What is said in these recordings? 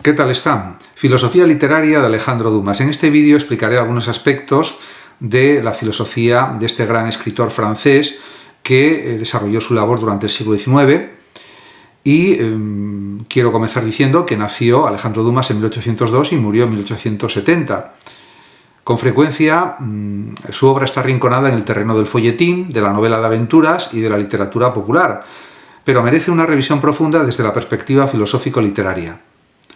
¿Qué tal están? Filosofía literaria de Alejandro Dumas. En este vídeo explicaré algunos aspectos de la filosofía de este gran escritor francés que desarrolló su labor durante el siglo XIX y quiero comenzar diciendo que nació Alejandro Dumas en 1802 y murió en 1870. Con frecuencia su obra está arrinconada en el terreno del folletín, de la novela de aventuras y de la literatura popular, pero merece una revisión profunda desde la perspectiva filosófico-literaria.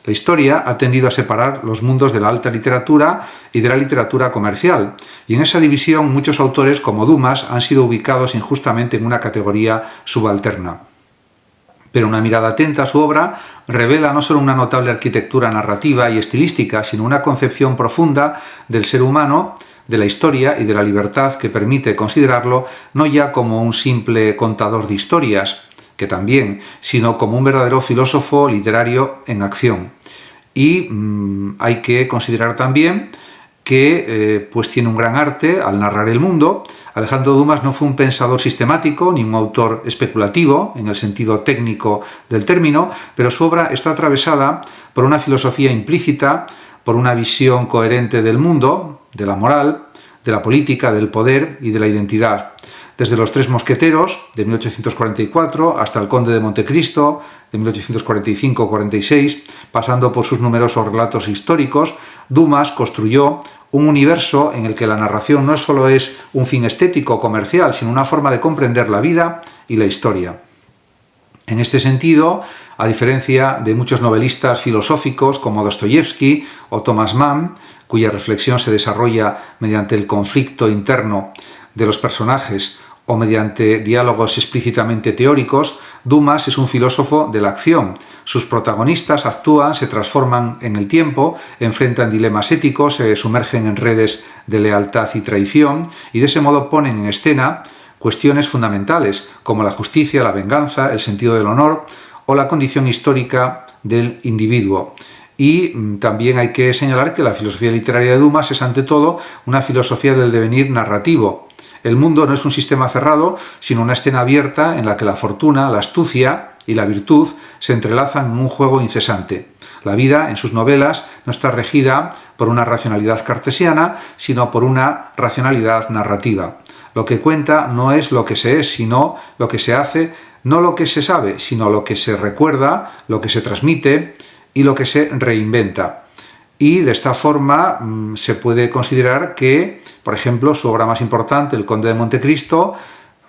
La historia ha tendido a separar los mundos de la alta literatura y de la literatura comercial, y en esa división muchos autores como Dumas han sido ubicados injustamente en una categoría subalterna. Pero una mirada atenta a su obra revela no solo una notable arquitectura narrativa y estilística, sino una concepción profunda del ser humano, de la historia y de la libertad que permite considerarlo no ya como un simple contador de historias, que también, sino como un verdadero filósofo literario en acción. Y hay que considerar también que pues tiene un gran arte al narrar el mundo. Alejandro Dumas no fue un pensador sistemático ni un autor especulativo en el sentido técnico del término, pero su obra está atravesada por una filosofía implícita, por una visión coherente del mundo, de la moral, de la política, del poder y de la identidad. Desde Los Tres Mosqueteros, de 1844, hasta El Conde de Montecristo, de 1845-46, pasando por sus numerosos relatos históricos, Dumas construyó un universo en el que la narración no solo es un fin estético o comercial, sino una forma de comprender la vida y la historia. En este sentido, a diferencia de muchos novelistas filosóficos como Dostoyevsky o Thomas Mann, cuya reflexión se desarrolla mediante el conflicto interno de los personajes o mediante diálogos explícitamente teóricos, Dumas es un filósofo de la acción. Sus protagonistas actúan, se transforman en el tiempo, enfrentan dilemas éticos, se sumergen en redes de lealtad y traición y de ese modo ponen en escena cuestiones fundamentales como la justicia, la venganza, el sentido del honor o la condición histórica del individuo. Y también hay que señalar que la filosofía literaria de Dumas es ante todo una filosofía del devenir narrativo. El mundo no es un sistema cerrado, sino una escena abierta en la que la fortuna, la astucia y la virtud se entrelazan en un juego incesante. La vida, en sus novelas, no está regida por una racionalidad cartesiana, sino por una racionalidad narrativa. Lo que cuenta no es lo que se es, sino lo que se hace, no lo que se sabe, sino lo que se recuerda, lo que se transmite y lo que se reinventa. Y de esta forma se puede considerar que, por ejemplo, su obra más importante, El Conde de Montecristo,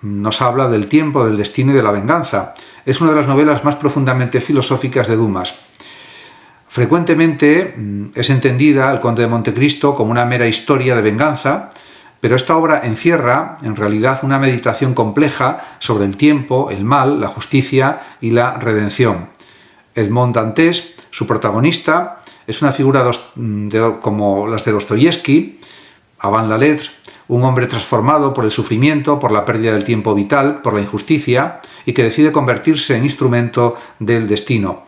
nos habla del tiempo, del destino y de la venganza. Es una de las novelas más profundamente filosóficas de Dumas. Frecuentemente es entendida El Conde de Montecristo como una mera historia de venganza, pero esta obra encierra, en realidad, una meditación compleja sobre el tiempo, el mal, la justicia y la redención. Edmond Dantes, su protagonista, es una figura como las de Dostoyevsky, Avant la lettre, un hombre transformado por el sufrimiento, por la pérdida del tiempo vital, por la injusticia, y que decide convertirse en instrumento del destino.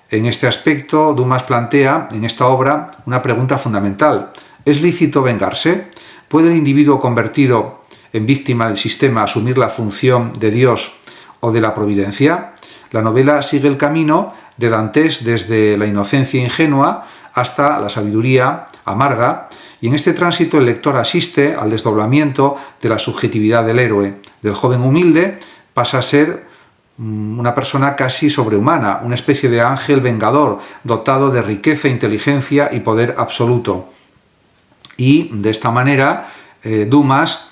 En este aspecto, Dumas plantea en esta obra una pregunta fundamental. ¿Es lícito vengarse? ¿Puede el individuo convertido en víctima del sistema asumir la función de Dios o de la providencia? La novela sigue el camino de Dantes desde la inocencia ingenua hasta la sabiduría amarga, y en este tránsito el lector asiste al desdoblamiento de la subjetividad del héroe. Del joven humilde pasa a ser una persona casi sobrehumana, una especie de ángel vengador, dotado de riqueza, inteligencia y poder absoluto. Y de esta manera Dumas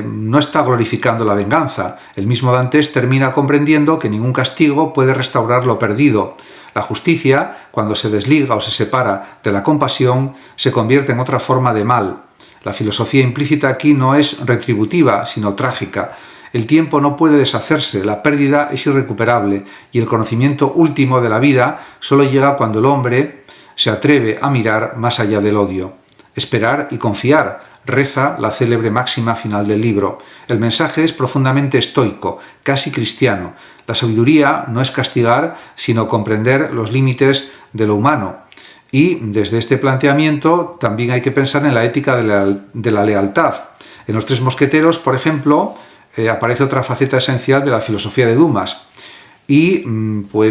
no está glorificando la venganza. El mismo Dantes termina comprendiendo que ningún castigo puede restaurar lo perdido. La justicia, cuando se desliga o se separa de la compasión, se convierte en otra forma de mal. La filosofía implícita aquí no es retributiva, sino trágica. El tiempo no puede deshacerse, la pérdida es irrecuperable y el conocimiento último de la vida solo llega cuando el hombre se atreve a mirar más allá del odio. Esperar y confiar, reza la célebre máxima final del libro. El mensaje es profundamente estoico, casi cristiano. La sabiduría no es castigar, sino comprender los límites de lo humano. Y desde este planteamiento también hay que pensar en la ética de la lealtad. En Los Tres Mosqueteros, por ejemplo, aparece otra faceta esencial de la filosofía de Dumas. y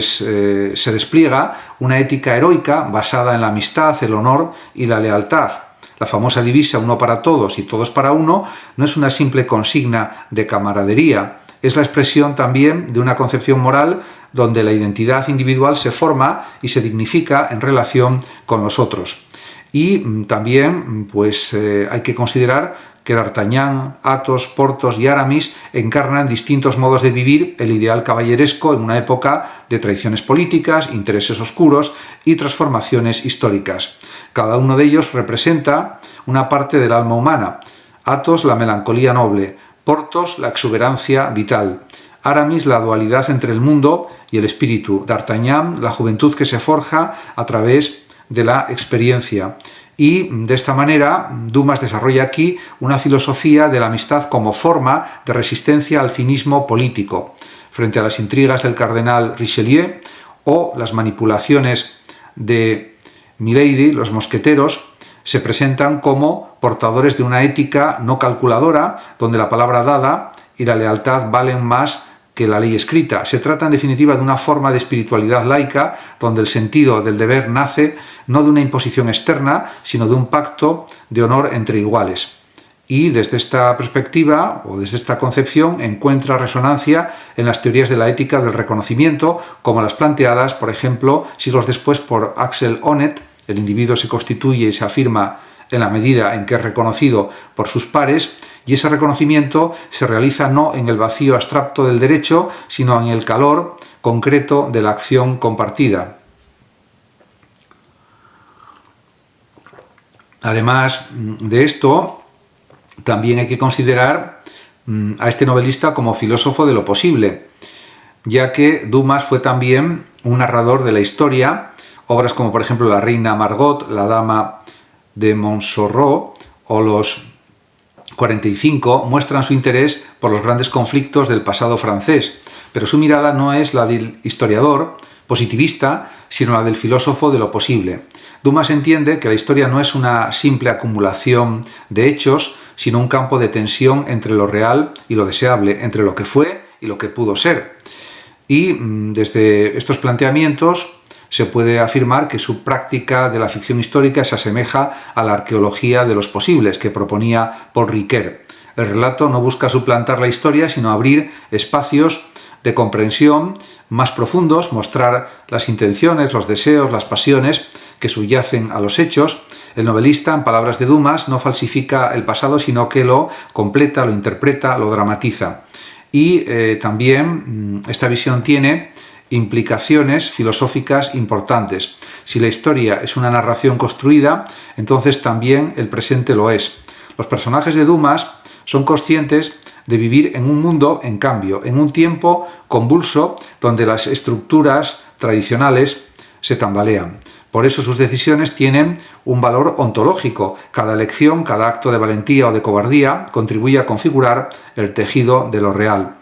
se despliega una ética heroica basada en la amistad, el honor y la lealtad. La famosa divisa uno para todos y todos para uno no es una simple consigna de camaradería, es la expresión también de una concepción moral donde la identidad individual se forma y se dignifica en relación con los otros. Y también hay que considerar que D'Artagnan, Athos, Porthos y Aramis encarnan distintos modos de vivir el ideal caballeresco en una época de traiciones políticas, intereses oscuros y transformaciones históricas. Cada uno de ellos representa una parte del alma humana. Athos, la melancolía noble; Porthos, la exuberancia vital; Aramis, la dualidad entre el mundo y el espíritu; D'Artagnan, la juventud que se forja a través de la experiencia. Y de esta manera Dumas desarrolla aquí una filosofía de la amistad como forma de resistencia al cinismo político frente a las intrigas del cardenal Richelieu o las manipulaciones de Milady. Los mosqueteros se presentan como portadores de una ética no calculadora, donde la palabra dada y la lealtad valen más que la ley escrita. Se trata en definitiva de una forma de espiritualidad laica, donde el sentido del deber nace no de una imposición externa, sino de un pacto de honor entre iguales. Y desde esta perspectiva, o desde esta concepción, encuentra resonancia en las teorías de la ética del reconocimiento, como las planteadas, por ejemplo, siglos después por Axel Honneth. El individuo se constituye y se afirma en la medida en que es reconocido por sus pares, y ese reconocimiento se realiza no en el vacío abstracto del derecho, sino en el calor concreto de la acción compartida. Además de esto, también hay que considerar a este novelista como filósofo de lo posible, ya que Dumas fue también un narrador de la historia. Obras como por ejemplo La reina Margot, La dama de Montsoreau o Los 45 muestran su interés por los grandes conflictos del pasado francés, pero su mirada no es la del historiador positivista, sino la del filósofo de lo posible. Dumas entiende que la historia no es una simple acumulación de hechos, sino un campo de tensión entre lo real y lo deseable, entre lo que fue y lo que pudo ser. Y desde estos planteamientos se puede afirmar que su práctica de la ficción histórica se asemeja a la arqueología de los posibles que proponía Paul Ricoeur. El relato no busca suplantar la historia, sino abrir espacios de comprensión más profundos, mostrar las intenciones, los deseos, las pasiones que subyacen a los hechos. El novelista, en palabras de Dumas, no falsifica el pasado, sino que lo completa, lo interpreta, lo dramatiza. Y también esta visión tiene implicaciones filosóficas importantes. Si la historia es una narración construida, entonces también el presente lo es. Los personajes de Dumas son conscientes de vivir en un mundo en cambio, en un tiempo convulso donde las estructuras tradicionales se tambalean. Por eso sus decisiones tienen un valor ontológico. Cada elección, cada acto de valentía o de cobardía contribuye a configurar el tejido de lo real.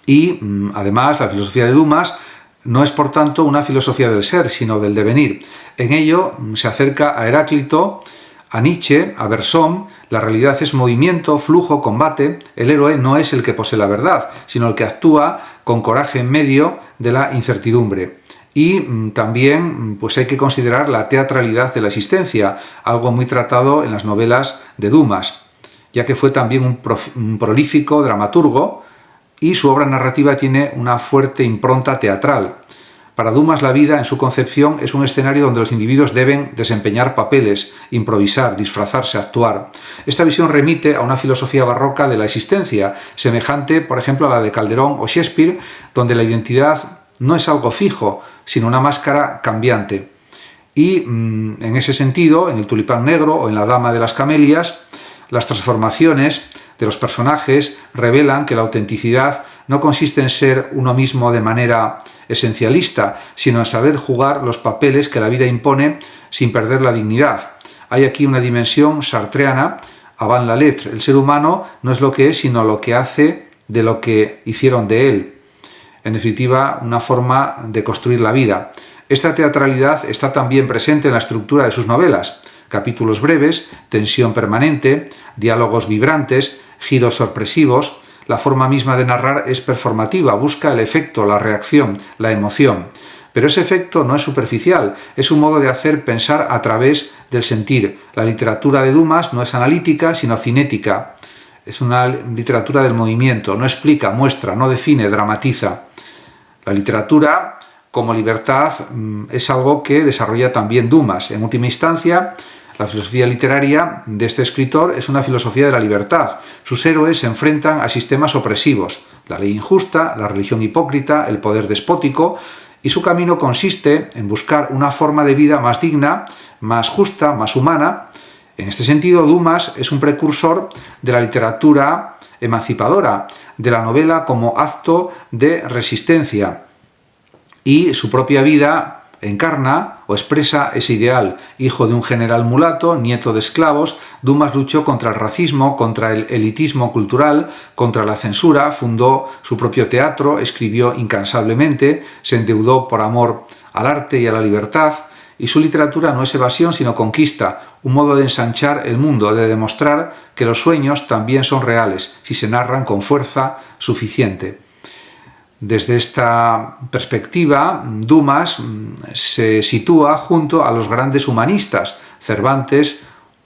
Y, además, la filosofía de Dumas no es, por tanto, una filosofía del ser, sino del devenir. En ello se acerca a Heráclito, a Nietzsche, a Bergson. La realidad es movimiento, flujo, combate. El héroe no es el que posee la verdad, sino el que actúa con coraje en medio de la incertidumbre. Y también hay que considerar la teatralidad de la existencia, algo muy tratado en las novelas de Dumas, ya que fue también un prolífico dramaturgo, y su obra narrativa tiene una fuerte impronta teatral. Para Dumas, la vida, en su concepción, es un escenario donde los individuos deben desempeñar papeles, improvisar, disfrazarse, actuar. Esta visión remite a una filosofía barroca de la existencia, semejante, por ejemplo, a la de Calderón o Shakespeare, donde la identidad no es algo fijo, sino una máscara cambiante. Y en ese sentido, en El tulipán negro o en La dama de las camelias, las transformaciones de los personajes revelan que la autenticidad no consiste en ser uno mismo de manera esencialista, sino en saber jugar los papeles que la vida impone sin perder la dignidad. Hay aquí una dimensión sartreana, avant la lettre. El ser humano no es lo que es, sino lo que hace de lo que hicieron de él. En definitiva, una forma de construir la vida. Esta teatralidad está también presente en la estructura de sus novelas. Capítulos breves, tensión permanente, diálogos vibrantes, giros sorpresivos. La forma misma de narrar es performativa, busca el efecto, la reacción, la emoción. Pero ese efecto no es superficial, es un modo de hacer pensar a través del sentir. La literatura de Dumas no es analítica, sino cinética. Es una literatura del movimiento, no explica, muestra, no define, dramatiza. La literatura, como libertad, es algo que desarrolla también Dumas. En última instancia, la filosofía literaria de este escritor es una filosofía de la libertad. Sus héroes se enfrentan a sistemas opresivos, la ley injusta, la religión hipócrita, el poder despótico, y su camino consiste en buscar una forma de vida más digna, más justa, más humana. En este sentido, Dumas es un precursor de la literatura emancipadora, de la novela como acto de resistencia, y su propia vida encarna o expresa ese ideal. Hijo de un general mulato, nieto de esclavos, Dumas luchó contra el racismo, contra el elitismo cultural, contra la censura, fundó su propio teatro, escribió incansablemente, se endeudó por amor al arte y a la libertad, y su literatura no es evasión sino conquista, un modo de ensanchar el mundo, de demostrar que los sueños también son reales, si se narran con fuerza suficiente. Desde esta perspectiva, Dumas se sitúa junto a los grandes humanistas, Cervantes,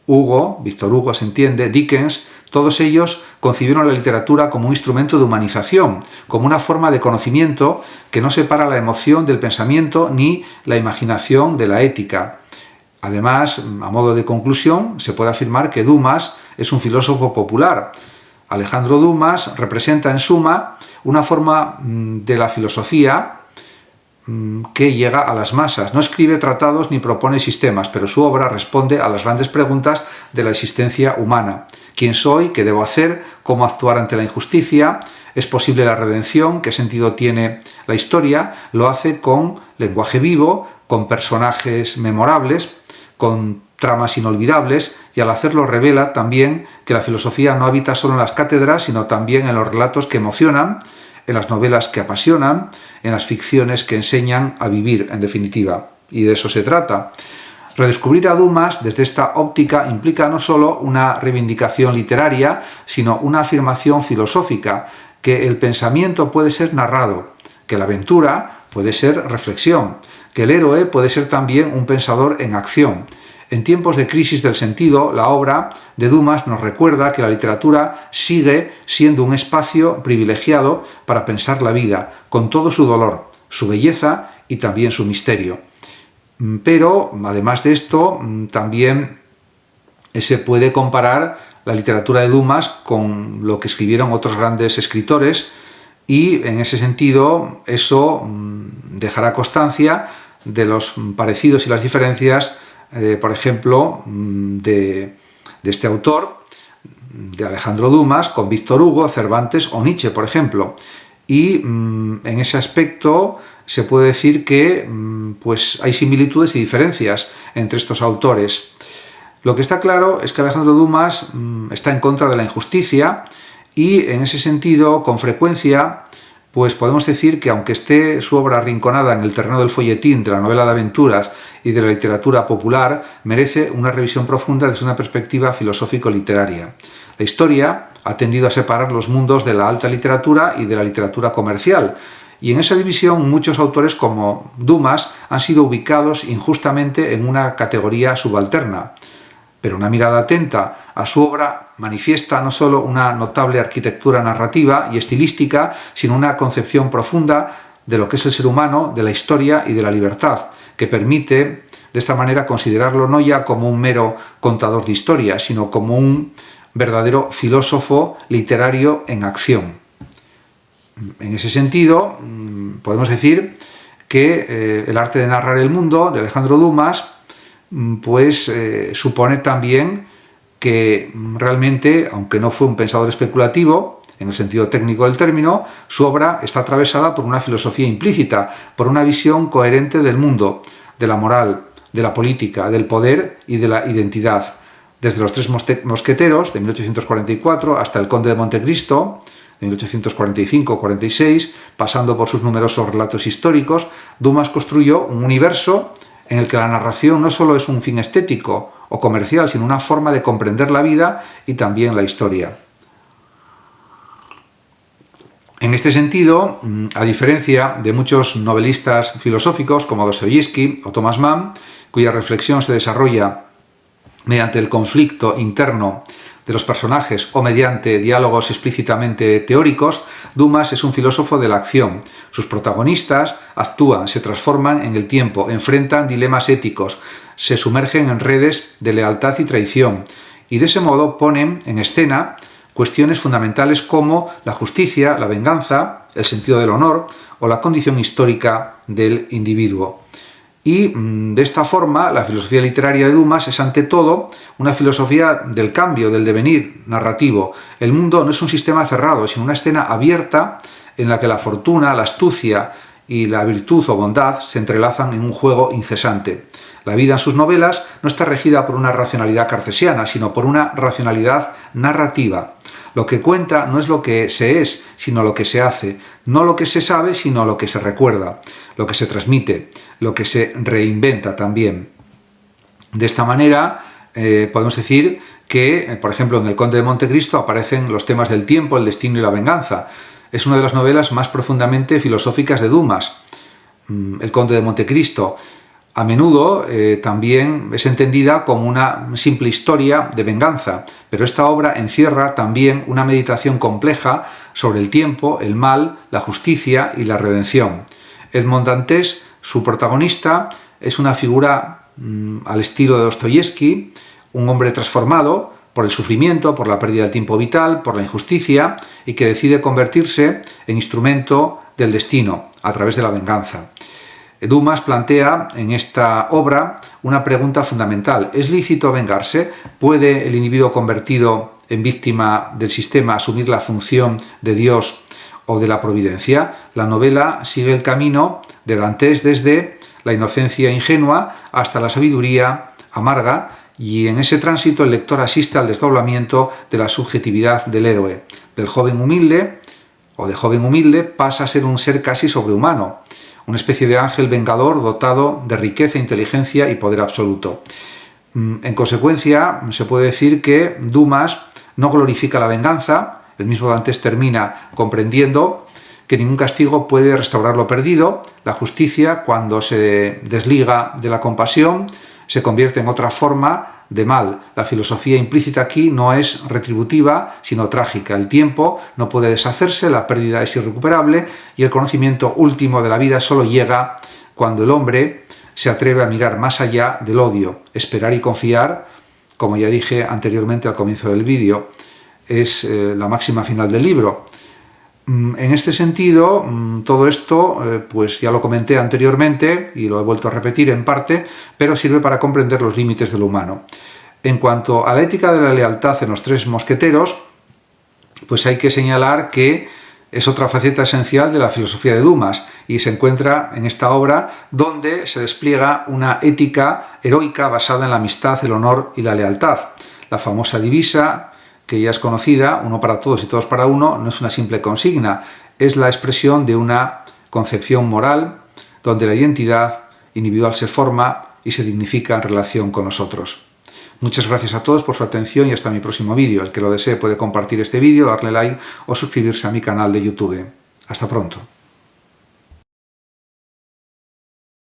Hugo, Víctor Hugo se entiende, Dickens. Todos ellos concibieron la literatura como un instrumento de humanización, como una forma de conocimiento que no separa la emoción del pensamiento ni la imaginación de la ética. Además, a modo de conclusión, se puede afirmar que Dumas es un filósofo popular. Alejandro Dumas representa en suma una forma de la filosofía que llega a las masas. No escribe tratados ni propone sistemas, pero su obra responde a las grandes preguntas de la existencia humana. ¿Quién soy? ¿Qué debo hacer? ¿Cómo actuar ante la injusticia? ¿Es posible la redención? ¿Qué sentido tiene la historia? Lo hace con lenguaje vivo, con personajes memorables, con tramas inolvidables, y al hacerlo revela también que la filosofía no habita solo en las cátedras, sino también en los relatos que emocionan, en las novelas que apasionan, en las ficciones que enseñan a vivir, en definitiva. Y de eso se trata. Redescubrir a Dumas desde esta óptica implica no solo una reivindicación literaria, sino una afirmación filosófica, que el pensamiento puede ser narrado, que la aventura puede ser reflexión, que el héroe puede ser también un pensador en acción. En tiempos de crisis del sentido, la obra de Dumas nos recuerda que la literatura sigue siendo un espacio privilegiado para pensar la vida, con todo su dolor, su belleza y también su misterio. Pero, además de esto, también se puede comparar la literatura de Dumas con lo que escribieron otros grandes escritores, y en ese sentido eso dejará constancia de los parecidos y las diferencias, por ejemplo, de este autor, de Alejandro Dumas, con Víctor Hugo, Cervantes o Nietzsche, por ejemplo. Y en ese aspecto se puede decir que pues hay similitudes y diferencias entre estos autores. Lo que está claro es que Alejandro Dumas está en contra de la injusticia, y en ese sentido, con frecuencia, pues podemos decir que aunque esté su obra arrinconada en el terreno del folletín, de la novela de aventuras y de la literatura popular, merece una revisión profunda desde una perspectiva filosófico-literaria. La historia ha tendido a separar los mundos de la alta literatura y de la literatura comercial, y en esa división muchos autores como Dumas han sido ubicados injustamente en una categoría subalterna. Pero una mirada atenta a su obra manifiesta no solo una notable arquitectura narrativa y estilística, sino una concepción profunda de lo que es el ser humano, de la historia y de la libertad, que permite de esta manera considerarlo no ya como un mero contador de historias, sino como un verdadero filósofo literario en acción. En ese sentido, podemos decir que el arte de narrar el mundo, de Alejandro Dumas, pues supone también que realmente, aunque no fue un pensador especulativo, en el sentido técnico del término, su obra está atravesada por una filosofía implícita, por una visión coherente del mundo, de la moral, de la política, del poder y de la identidad. Desde los Tres Mosqueteros, de 1844, hasta El Conde de Montecristo, de 1845-46, pasando por sus numerosos relatos históricos, Dumas construyó un universo en el que la narración no solo es un fin estético o comercial, sino una forma de comprender la vida y también la historia. En este sentido, a diferencia de muchos novelistas filosóficos como Dostoyevsky o Thomas Mann, cuya reflexión se desarrolla mediante el conflicto interno de los personajes o mediante diálogos explícitamente teóricos, Dumas es un filósofo de la acción. Sus protagonistas actúan, se transforman en el tiempo, enfrentan dilemas éticos, se sumergen en redes de lealtad y traición, y de ese modo ponen en escena cuestiones fundamentales como la justicia, la venganza, el sentido del honor o la condición histórica del individuo. Y de esta forma, la filosofía literaria de Dumas es ante todo una filosofía del cambio, del devenir narrativo. El mundo no es un sistema cerrado, sino una escena abierta en la que la fortuna, la astucia y la virtud o bondad se entrelazan en un juego incesante. La vida en sus novelas no está regida por una racionalidad cartesiana, sino por una racionalidad narrativa. Lo que cuenta no es lo que se es, sino lo que se hace, no lo que se sabe, sino lo que se recuerda, lo que se transmite, lo que se reinventa también. De esta manera, podemos decir que, por ejemplo, en El Conde de Montecristo aparecen los temas del tiempo, el destino y la venganza. Es una de las novelas más profundamente filosóficas de Dumas. El Conde de Montecristo a menudo también es entendida como una simple historia de venganza, pero esta obra encierra también una meditación compleja sobre el tiempo, el mal, la justicia y la redención. Edmond Dantes, su protagonista, es una figura al estilo de Dostoyevsky, un hombre transformado por el sufrimiento, por la pérdida del tiempo vital, por la injusticia, y que decide convertirse en instrumento del destino a través de la venganza. Dumas plantea en esta obra una pregunta fundamental. ¿Es lícito vengarse? ¿Puede el individuo convertido en víctima del sistema asumir la función de Dios o de la providencia? La novela sigue el camino de Dantes desde la inocencia ingenua hasta la sabiduría amarga, y en ese tránsito el lector asiste al desdoblamiento de la subjetividad del héroe. Del joven humilde o de joven humilde pasa a ser un ser casi sobrehumano, una especie de ángel vengador dotado de riqueza, inteligencia y poder absoluto. En consecuencia, se puede decir que Dumas no glorifica la venganza. El mismo Dantes termina comprendiendo que ningún castigo puede restaurar lo perdido. La justicia, cuando se desliga de la compasión, se convierte en otra forma de mal. La filosofía implícita aquí no es retributiva, sino trágica. El tiempo no puede deshacerse, la pérdida es irrecuperable y el conocimiento último de la vida solo llega cuando el hombre se atreve a mirar más allá del odio. Esperar y confiar, como ya dije anteriormente al comienzo del vídeo, es la máxima final del libro. En este sentido, todo esto, pues ya lo comenté anteriormente y lo he vuelto a repetir en parte, pero sirve para comprender los límites de lo humano. En cuanto a la ética de la lealtad en los Tres Mosqueteros, pues hay que señalar que es otra faceta esencial de la filosofía de Dumas y se encuentra en esta obra donde se despliega una ética heroica basada en la amistad, el honor y la lealtad. La famosa divisa, que ya es conocida, uno para todos y todos para uno, no es una simple consigna, es la expresión de una concepción moral donde la identidad individual se forma y se dignifica en relación con los otros. Muchas gracias a todos por su atención y hasta mi próximo vídeo. El que lo desee puede compartir este vídeo, darle like o suscribirse a mi canal de YouTube. Hasta pronto.